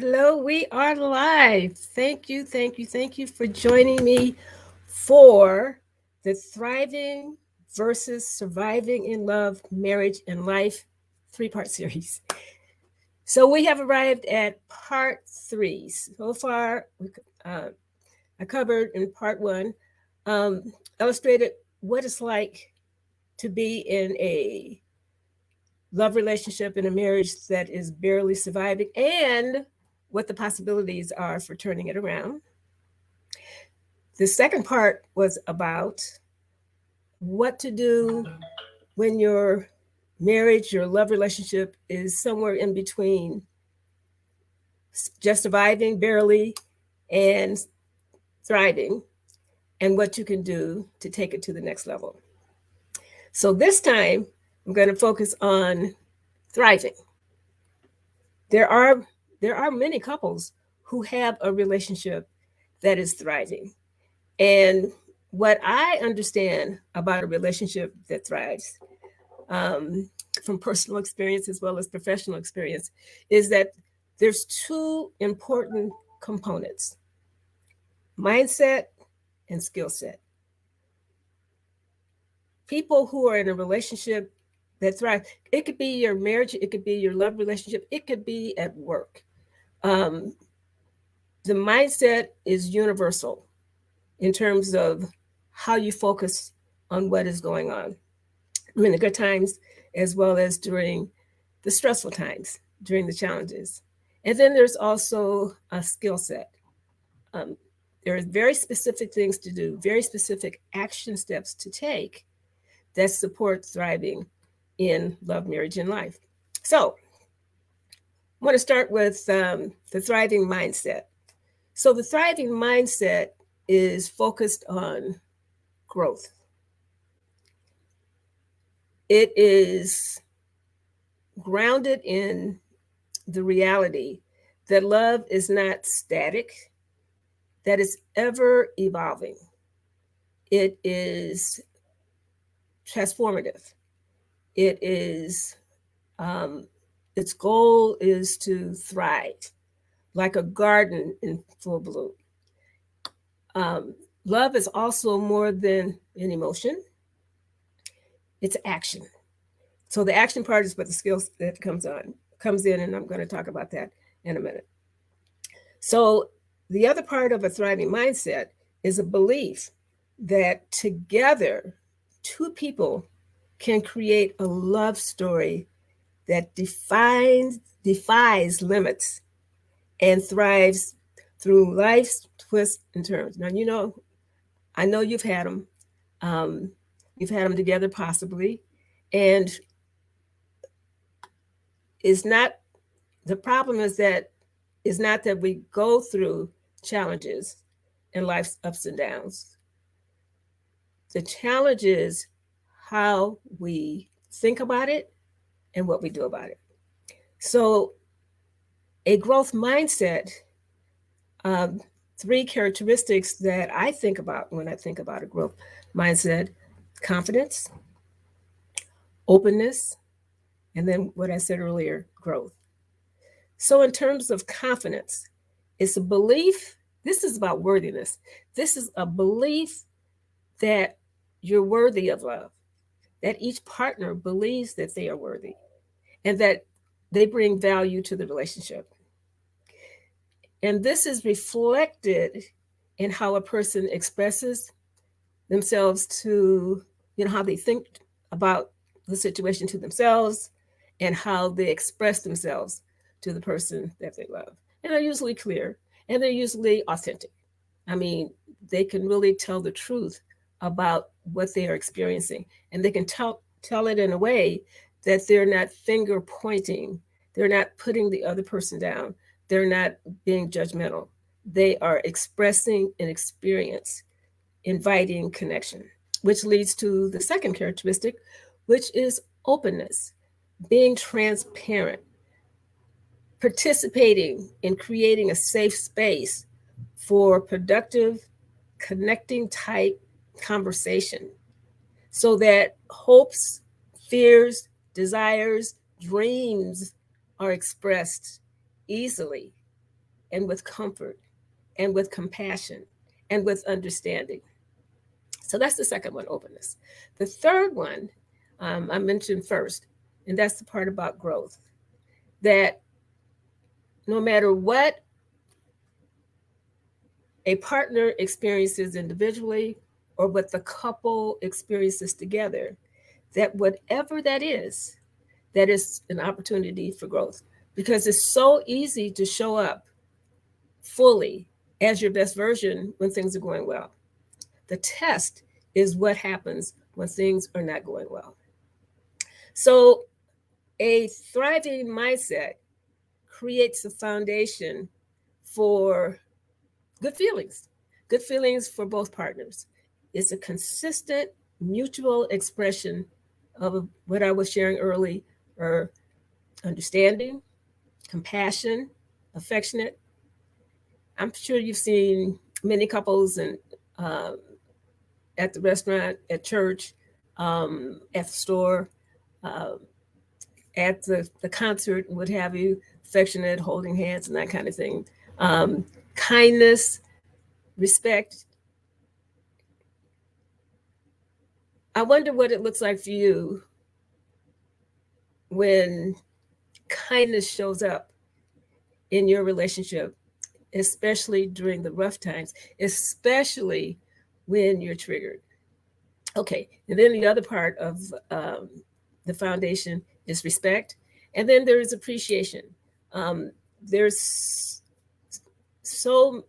Hello, we are live. Thank you for joining me for the Thriving versus Surviving in Love, Marriage, and Life three-part series. So we have arrived at part three. So far, uh, I covered in part one, um, illustrated what it's like to be in a love relationship in a marriage that is barely surviving and what the possibilities are for turning it around. The second part was about what to do when your marriage, your love relationship is somewhere in between just surviving barely and thriving, and what you can do to take it to the next level. So this time, I'm going to focus on thriving. There are there are many couples who have a relationship that is thriving. And what I understand about a relationship that thrives, um, from personal experience as well as professional experience, is that there's two important components: mindset and skill set. People who are in a relationship that thrive, it could be your marriage, it could be your love relationship, it could be at work. Um, the mindset is universal in terms of how you focus on what is going on during the good times as well as during the stressful times, during the challenges. And then there's also a skill set. Um, there are very specific things to do, very specific action steps to take that support thriving in love, marriage, and life. So I want to start with the thriving mindset. So the thriving mindset is focused on growth. It is grounded in the reality that love is not static, that it's ever evolving. It is transformative. It is, its goal is to thrive like a garden in full bloom. Um, Love is also more than an emotion, it's action. So the action part is what the skills that comes in, and I'm going to talk about that in a minute. So the other part of a thriving mindset is a belief that together two people can create a love story that defies limits and thrives through life's twists and turns. Now, I know you've had them. Um, you've had them together possibly. And it's not, the problem is not that we go through challenges and life's ups and downs. The challenge is how we think about it and what we do about it. So, a growth mindset, um, three characteristics that I think about when I think about a growth mindset: confidence, openness, and then what I said earlier, growth. So, in terms of confidence, it's a belief. This is about worthiness. This is a belief that you're worthy of love, that each partner believes that they are worthy and that they bring value to the relationship. And this is reflected in how a person expresses themselves to, how they think about the situation to themselves and how they express themselves to the person that they love. And they're usually clear and they're usually authentic. I mean, they can really tell the truth about what they are experiencing, and they can tell it in a way that they're not finger pointing, they're not putting the other person down, they're not being judgmental. They are expressing an experience, inviting connection, which leads to the second characteristic, which is openness, being transparent, participating in creating a safe space for productive, connecting type conversation so that hopes, fears, desires, dreams are expressed easily and with comfort and with compassion and with understanding. So that's the second one, openness. The third one I mentioned first, and that's the part about growth, that no matter what a partner experiences individually or what the couple experiences together, that whatever that is an opportunity for growth, because it's so easy to show up fully as your best version when things are going well. The test is what happens when things are not going well. So a thriving mindset creates a foundation for good feelings for both partners. It's a consistent mutual expression of what I was sharing early, or understanding, compassion, affectionate. I'm sure you've seen many couples and at the restaurant, at church, at the store, uh, at the concert, what have you, affectionate, holding hands, and that kind of thing. Kindness, respect. I wonder what it looks like for you when kindness shows up in your relationship, especially during the rough times, especially when you're triggered. Okay, and then the other part of the foundation is respect, and then there is appreciation. There's so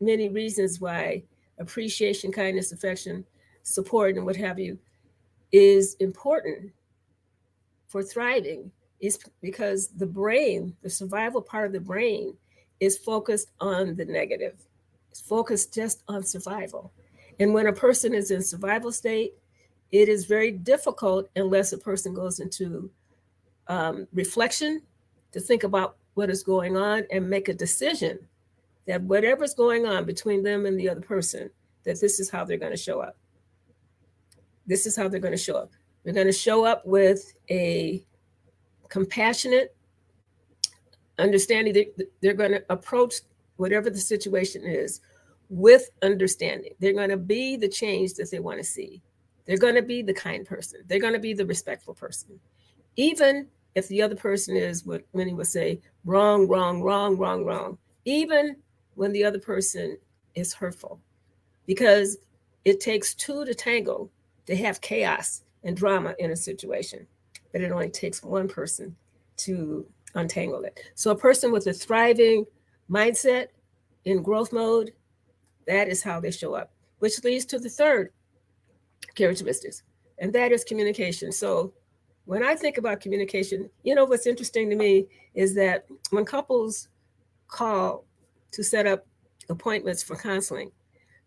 many reasons why appreciation, kindness, affection, support, and what have you is important for thriving, is because the brain, the survival part of the brain, is focused on the negative. It's focused just on survival. And when a person is in survival state, it is very difficult unless a person goes into reflection to think about what is going on and make a decision that whatever's going on between them and the other person, that this is how they're going to show up. This is how they're going to show up. They're going to show up with a compassionate understanding. They're going to approach whatever the situation is with understanding. They're going to be the change that they want to see. They're going to be the kind person. They're going to be the respectful person. Even if the other person is what many would say, wrong, wrong, wrong, wrong, wrong. Even when the other person is hurtful. Because it takes two to tango to have chaos and drama in a situation. But it only takes one person to untangle it. So a person with a thriving mindset in growth mode, that is how they show up, which leads to the third characteristics, and that is communication. So when I think about communication, what's interesting to me is that when couples call to set up appointments for counseling,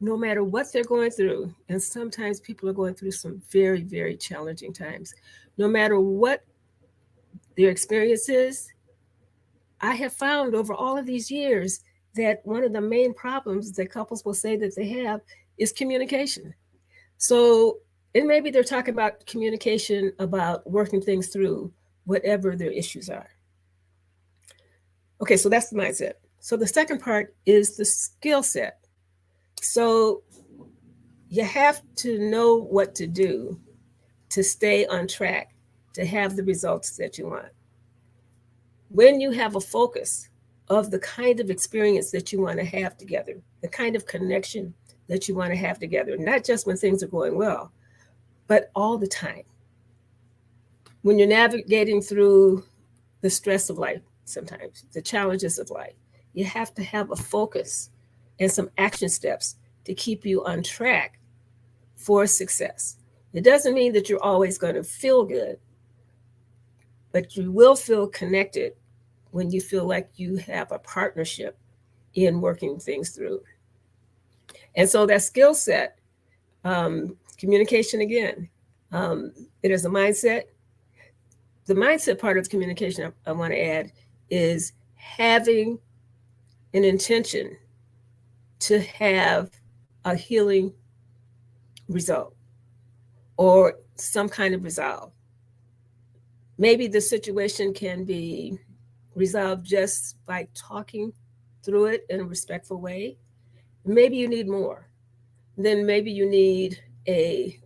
no matter what they're going through, and sometimes people are going through some very, very challenging times, no matter what their experience is, I have found over all of these years that one of the main problems that couples will say that they have is communication. So, and maybe they're talking about communication about working things through whatever their issues are. Okay, so that's the mindset. So the second part is the skill set. So you have to know what to do to stay on track, to have the results that you want. When you have a focus of the kind of experience that you want to have together, the kind of connection that you want to have together, not just when things are going well, but all the time. When you're navigating through the stress of life, sometimes the challenges of life, you have to have a focus and some action steps to keep you on track for success. It doesn't mean that you're always going to feel good, but you will feel connected when you feel like you have a partnership in working things through. And so that skill set, communication again, it is a mindset. The mindset part of communication I want to add is having an intention to have a healing result or some kind of resolve. Maybe the situation can be resolved just by talking through it in a respectful way. Maybe you need more. Then maybe you need a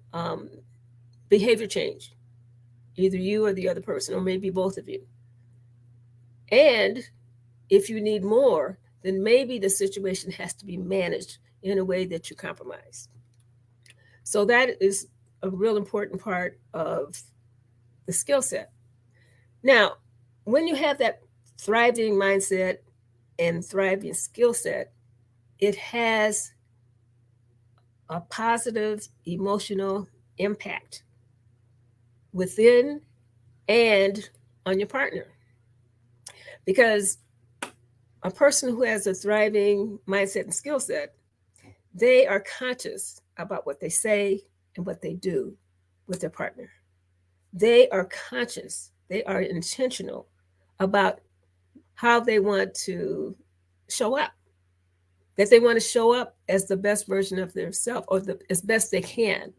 behavior change, either you or the other person, or maybe both of you. And if you need more, then maybe the situation has to be managed in a way that you compromise. So that is a real important part of the skill set. Now, when you have that thriving mindset and thriving skill set, it has a positive emotional impact within and on your partner. Because a person who has a thriving mindset and skill set, they are conscious about what they say and what they do with their partner. They are conscious, they are intentional about how they want to show up, that they want to show up as the best version of themselves, or as best they can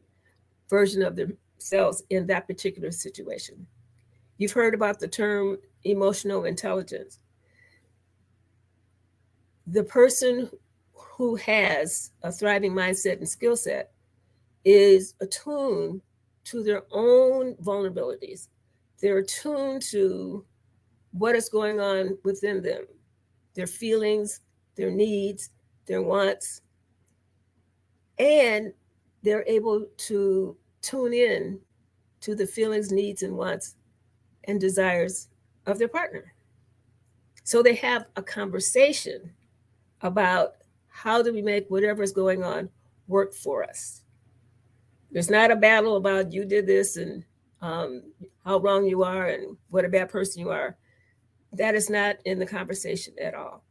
version of themselves in that particular situation. You've heard about the term emotional intelligence. The person who has a thriving mindset and skill set is attuned to their own vulnerabilities. They're attuned to what is going on within them, their feelings, their needs, their wants, and they're able to tune in to the feelings, needs, and wants and desires of their partner. So they have a conversation about how do we make whatever is going on work for us. There's not a battle about you did this and how wrong you are and what a bad person you are. That is not in the conversation at all.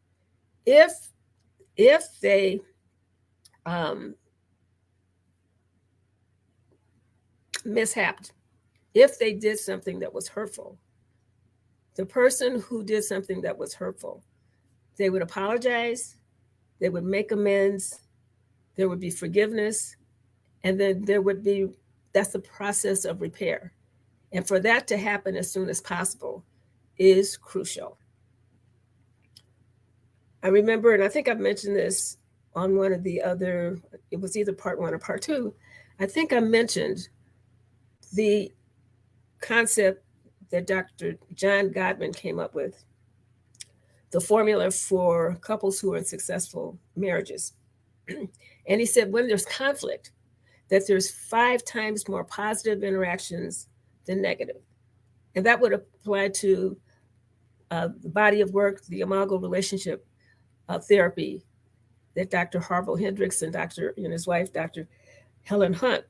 If they mishapped, if they did something that was hurtful, the person who did something that was hurtful, they would apologize, they would make amends, there would be forgiveness, and then that's the process of repair. And for that to happen as soon as possible is crucial. I remember, and I think I've mentioned this on one of the other, it was either part one or part two. I think I mentioned the concept that Dr. John Gottman came up with, the formula for couples who are in successful marriages. And he said when there's conflict, that there's 5 times more positive interactions than negative. And that would apply to the body of work, the Imago relationship therapy that Dr. Harville Hendricks and his wife, Dr. Helen Hunt,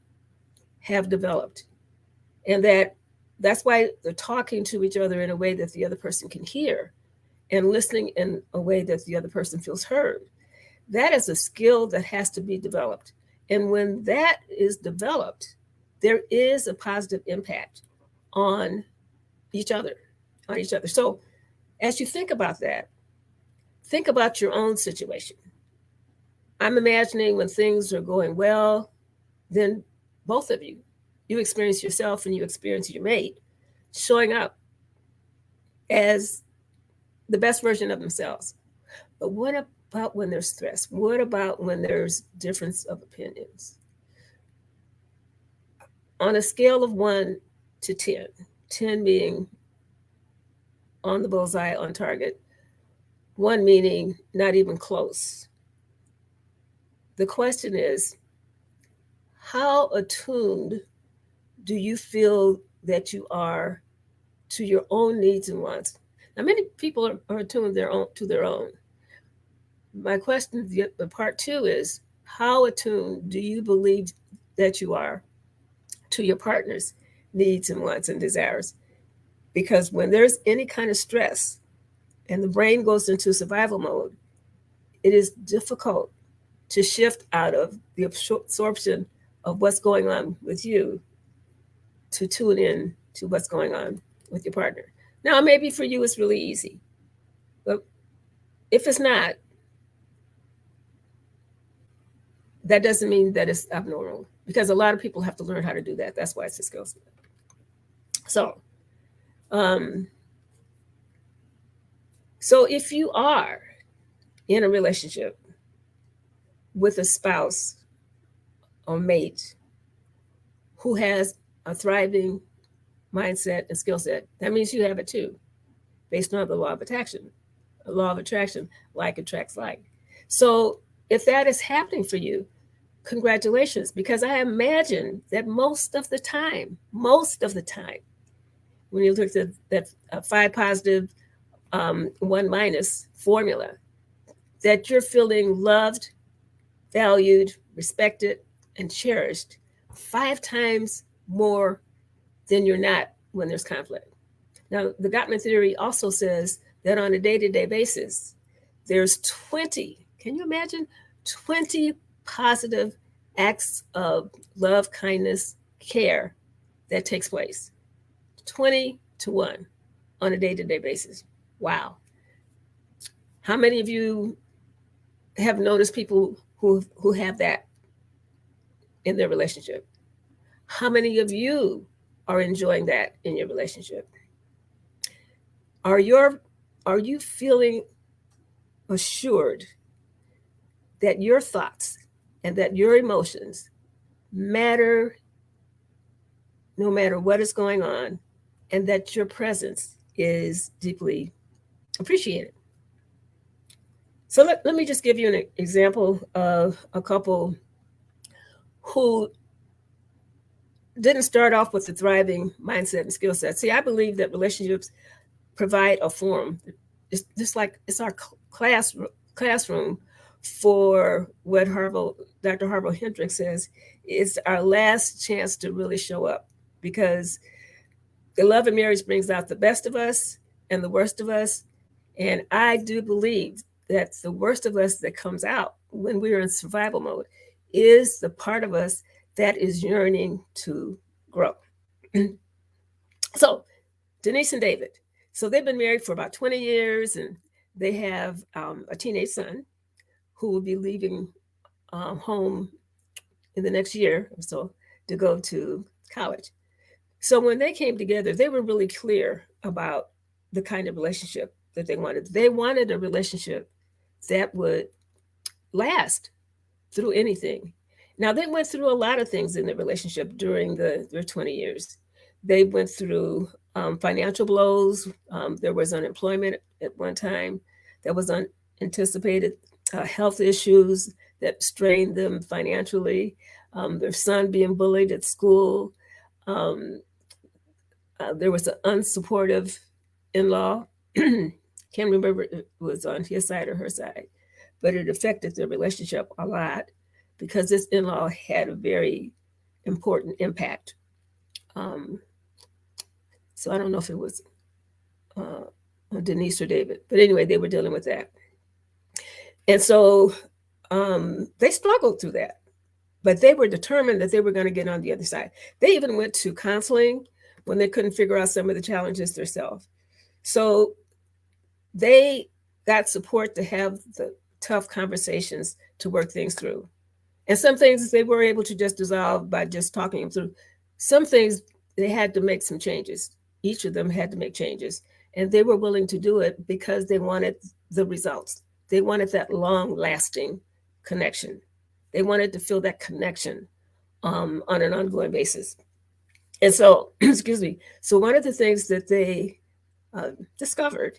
have developed. And that's why they're talking to each other in a way that the other person can hear and listening in a way that the other person feels heard. That is a skill that has to be developed. And when that is developed, there is a positive impact on each other, So as you think about that, think about your own situation. I'm imagining when things are going well, then both of you experience yourself and you experience your mate showing up as the best version of themselves. But what about when there's stress? What about when there's difference of opinions? On a scale of 1 to 10, 10 being on the bullseye, on target, 1 meaning not even close. The question is, how attuned do you feel that you are to your own needs and wants? Now, many people are attuned to their own. My question, the part 2 is, how attuned do you believe that you are to your partner's needs and wants and desires? Because when there's any kind of stress and the brain goes into survival mode, it is difficult to shift out of the absorption of what's going on with you to tune in to what's going on with your partner. Now, maybe for you it's really easy, but if it's not, that doesn't mean that it's abnormal, because a lot of people have to learn how to do that. That's why it's a skill set. So if you are in a relationship with a spouse or mate who has a thriving mindset and skill set, that means you have it too, based on the law of attraction. A law of attraction, like attracts like. So if that is happening for you, congratulations, because I imagine that most of the time, when you look at that 5 positive, 1 minus formula, that you're feeling loved, valued, respected, and cherished 5 times more than you're not when there's conflict. Now, the Gottman theory also says that on a day-to-day basis, there's 20, can you imagine? 20 positive acts of love, kindness, care that takes place. 20 to 1 on a day-to-day basis. Wow. How many of you have noticed people who have that in their relationship? How many of you are enjoying that in your relationship? Are you feeling assured that your thoughts and that your emotions matter no matter what is going on, and that your presence is deeply appreciated? So let me just give you an example of a couple who didn't start off with a thriving mindset and skill set. See, I believe that relationships provide a forum. It's just like it's our classroom for what Dr. Harville Hendricks says. It's our last chance to really show up, because the love and marriage brings out the best of us and the worst of us. And I do believe that the worst of us that comes out when we're in survival mode is the part of us that is yearning to grow. So, Denise and David. So they've been married for about 20 years, and they have a teenage son who will be leaving home in the next year or so to go to college. So when they came together, they were really clear about the kind of relationship that they wanted. They wanted a relationship that would last through anything. Now, they went through a lot of things in their relationship during their 20 years. They went through financial blows. There was unemployment at one time. There was unanticipated health issues that strained them financially. Their son being bullied at school. There was an unsupportive in-law. Can't remember if it was on his side or her side, but it affected their relationship a lot because this in-law had a very important impact. So I don't know if it was Denise or David, but anyway, they were dealing with that. And so they struggled through that, but they were determined that they were going to get on the other side. They even went to counseling when they couldn't figure out some of the challenges themselves. So they got support to have the tough conversations to work things through. And some things they were able to just dissolve by just talking them through. Some things they had to make some changes. Each of them had to make changes. And they were willing to do it because they wanted the results. They wanted that long-lasting connection. They wanted to feel that connection on an ongoing basis. And so, excuse me, so one of the things that they discovered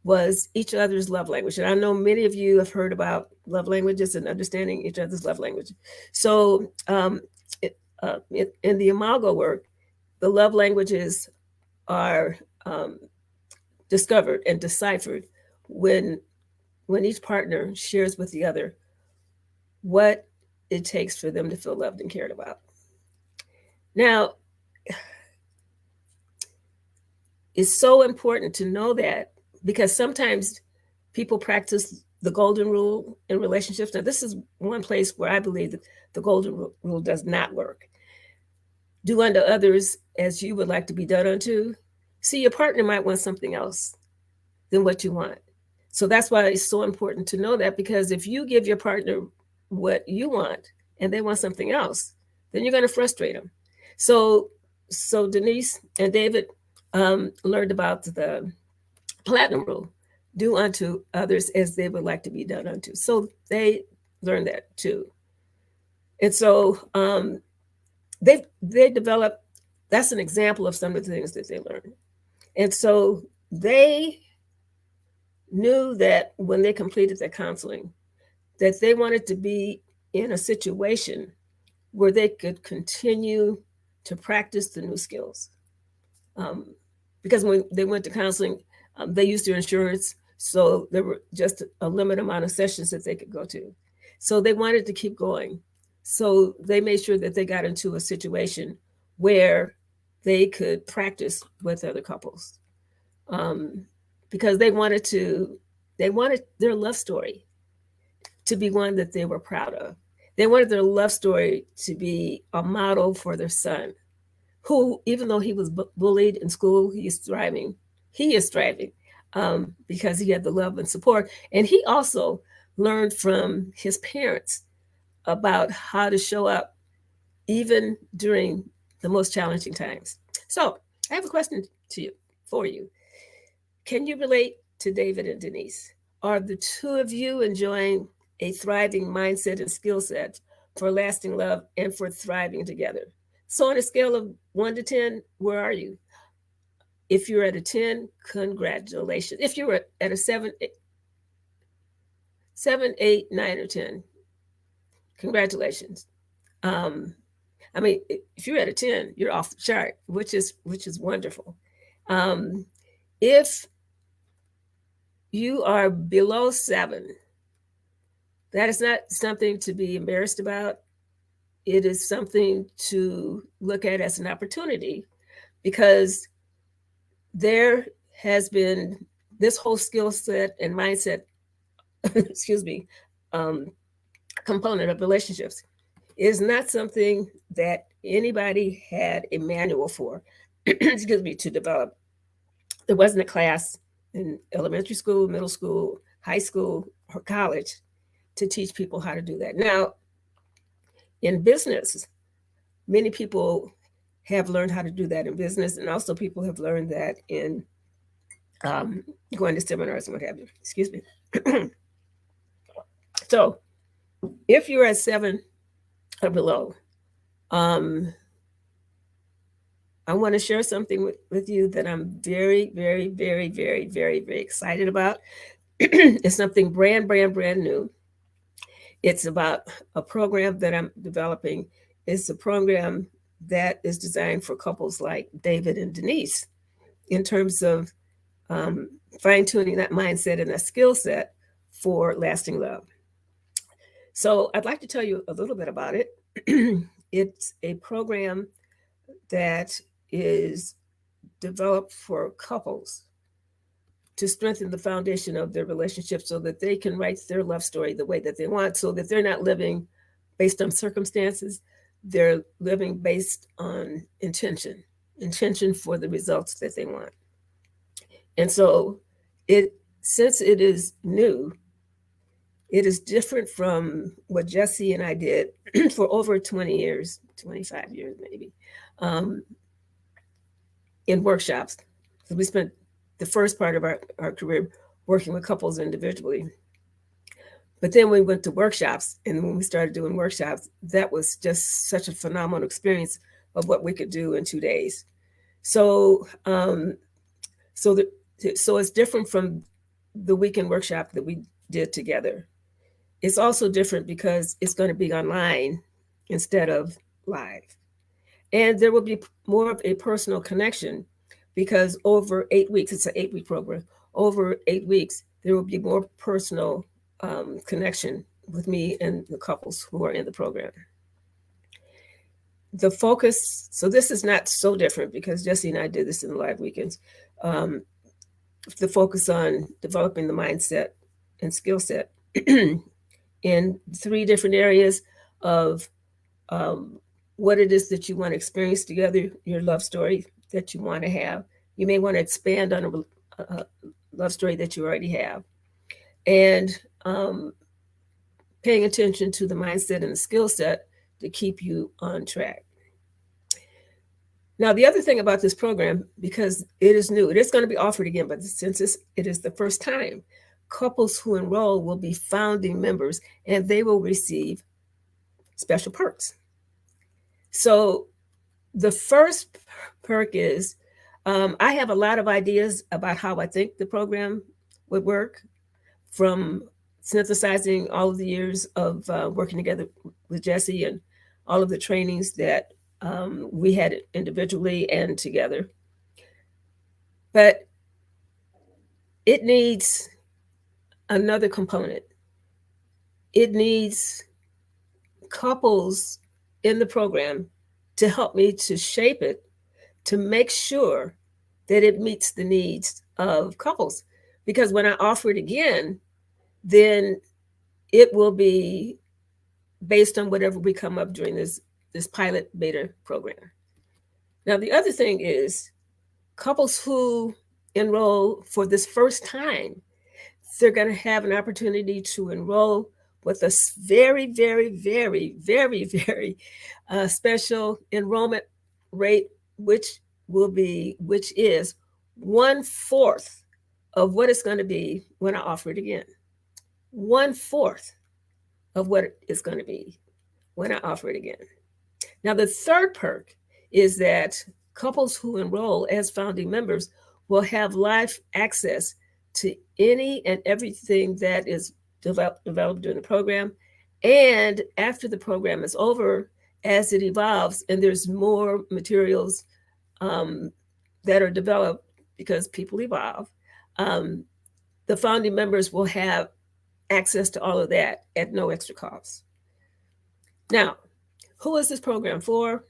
was each other's love language. And I know many of you have heard about love languages and understanding each other's love language. So in the Imago work, the love languages are discovered and deciphered when each partner shares with the other what it takes for them to feel loved and cared about. Now, it's so important to know that, because sometimes people practice the golden rule in relationships. Now, this is one place where I believe that the golden rule does not work. Do unto others as you would like to be done unto. See, your partner might want something else than what you want. So that's why it's so important to know that, because if you give your partner what you want and they want something else, then you're going to frustrate them. So Denise and David learned about the platinum rule. do unto others as they would like to be done unto. So they learned that too. And so they developed, that's an example of some of the things that they learned. And so they knew that when they completed their counseling, that they wanted to be in a situation where they could continue to practice the new skills. Um, because when they went to counseling, they used their insurance, so there were just a limited amount of sessions that they could go to. So they wanted to keep going. So they made sure that they got into a situation where they could practice with other couples, um, because they wanted their love story to be one that they were proud of. They wanted their love story to be a model for their son, who, even though he was bullied in school, he is thriving. He is thriving because he had the love and support. And he also learned from his parents about how to show up even during the most challenging times. So I have a question to you, for you. Can you relate to David and Denise? Are the two of you enjoying a thriving mindset and skill set for lasting love and for thriving together? So, on a scale of 1 to 10, where are you? If you're at a 10, congratulations. If you're at a 7, 8, 9, or 10, congratulations. Um, I mean, if you're at a 10, you're off the chart, which is wonderful. Um, if you are below 7, that is not something to be embarrassed about. It is something to look at as an opportunity, because there has been this whole skill set and mindset, excuse me, um, component of relationships is not something that anybody had a manual for, excuse me, to develop. There wasn't a class in elementary school, middle school, high school, or college to teach people how to do that. Now, in business, many people have learned how to do that in business, and also people have learned that in um, going to seminars and what have you. Excuse me. So, if you're at 7 or below, um, I want to share something with you that I'm very, very, very, very, very, very excited about. It's something brand new. It's about a program that I'm developing. It's a program that is designed for couples like David and Denise in terms of um, fine tuning that mindset and that skill set for lasting love. So I'd like to tell you a little bit about it. It's a program that is developed for couples to strengthen the foundation of their relationship so that they can write their love story the way that they want, so that they're not living based on circumstances. They're living based on intention for the results that they want. And so it since it is new, it is different from what Jesse and I did for over 20 years, 25 years maybe, um, in workshops. So we spent the first part of our career working with couples individually. But then we went to workshops, and when we started doing workshops, that was just such a phenomenal experience of what we could do in 2 days. So, so the, so it's different from the weekend workshop that we did together. It's also different because it's going to be online instead of live. And there will be more of a personal connection, because over 8 weeks, it's an 8-week program, over 8 weeks, there will be more personal connection with me and the couples who are in the program. The focus, so this is not so different because Jesse and I did this in the live weekends. Um, the focus on developing the mindset and skill set in 3 different areas of um, what it is that you want to experience together, your love story that you want to have. You may want to expand on a love story that you already have. And paying attention to the mindset and the skill set to keep you on track. Now, the other thing about this program, because it is new, it is going to be offered again, but since it is the first time, couples who enroll will be founding members and they will receive special perks. So the first perk is I have a lot of ideas about how I think the program would work, from synthesizing all of the years of working together with Jesse and all of the trainings that we had individually and together. But it needs another component. It needs couples in the program to help me to shape it, to make sure that it meets the needs of couples. Because when I offer it again, then it will be based on whatever we come up during this pilot beta program. Now, the other thing is couples who enroll for this first time, they're going to have an opportunity to enroll with a very, very, very, very, very special enrollment rate, which is 1/4 of what it's going to be when I offer it again. 1/4 of what it's going to be when I offer it again. Now, the third perk is that couples who enroll as founding members will have live access to any and everything that is developed during the program. And after the program is over, as it evolves and there's more materials that are developed because people evolve, the founding members will have access to all of that at no extra cost. Now, who is this program for?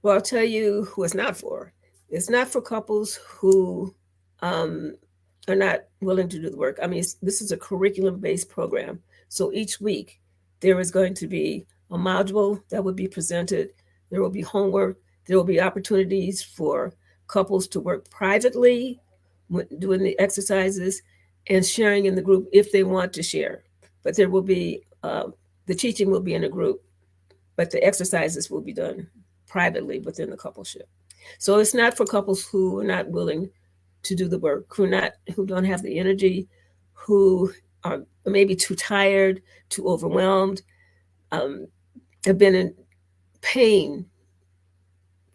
Well, I'll tell you who it's not for. It's not for couples who are not willing to do the work. I mean, this is a curriculum-based program. So each week there is going to be a module that will be presented. There will be homework. There will be opportunities for couples to work privately doing the exercises and sharing in the group if they want to share. But there will be, the teaching will be in a group, but the exercises will be done privately within the coupleship. So it's not for couples who are not willing to do the work, who don't have the energy, who are maybe too tired, too overwhelmed, have been in pain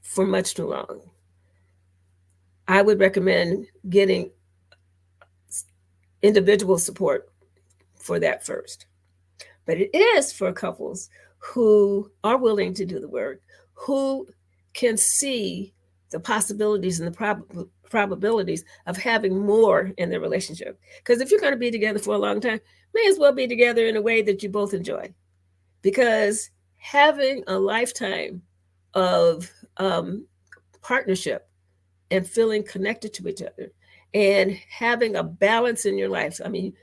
for much too long. I would recommend getting individual support for that first. But it is for couples who are willing to do the work, who can see the possibilities and the probabilities of having more in their relationship. Because if you're going to be together for a long time, may as well be together in a way that you both enjoy. Because having a lifetime of partnership and feeling connected to each other and having a balance in your life. I mean,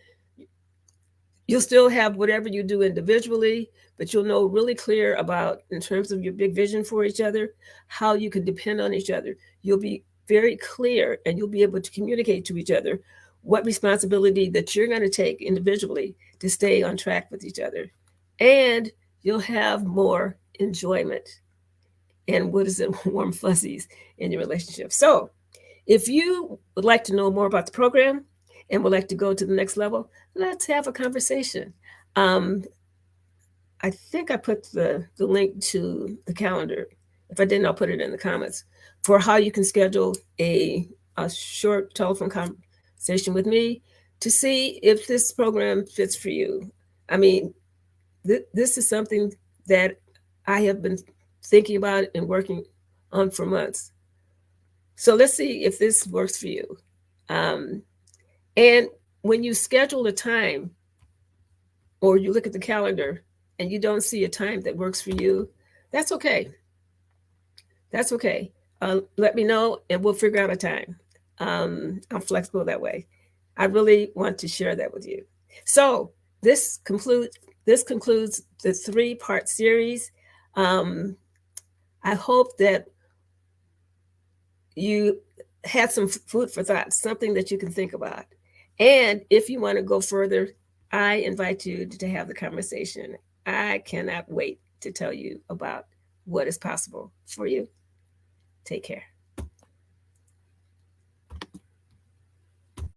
you'll still have whatever you do individually, but you'll know really clear about, in terms of your big vision for each other, how you can depend on each other. You'll be very clear and you'll be able to communicate to each other what responsibility that you're going to take individually to stay on track with each other. And you'll have more enjoyment and what is it, warm fuzzies in your relationship. So if you would like to know more about the program and would like to go to the next level, let's have a conversation. I think I put the link to the calendar. If I didn't, I'll put it in the comments for how you can schedule a short telephone conversation with me to see if this program fits for you. I mean, this is something that I have been thinking about and working on for months. So let's see if this works for you. And when you schedule a time or you look at the calendar and you don't see a time that works for you, that's okay. That's okay. Let me know and we'll figure out a time. I'm flexible that way. I really want to share that with you. So this concludes the 3-part series. I hope that you had some food for thought, something that you can think about. And if you want to go further, I invite you to have the conversation. I cannot wait to tell you about what is possible for you. Take care.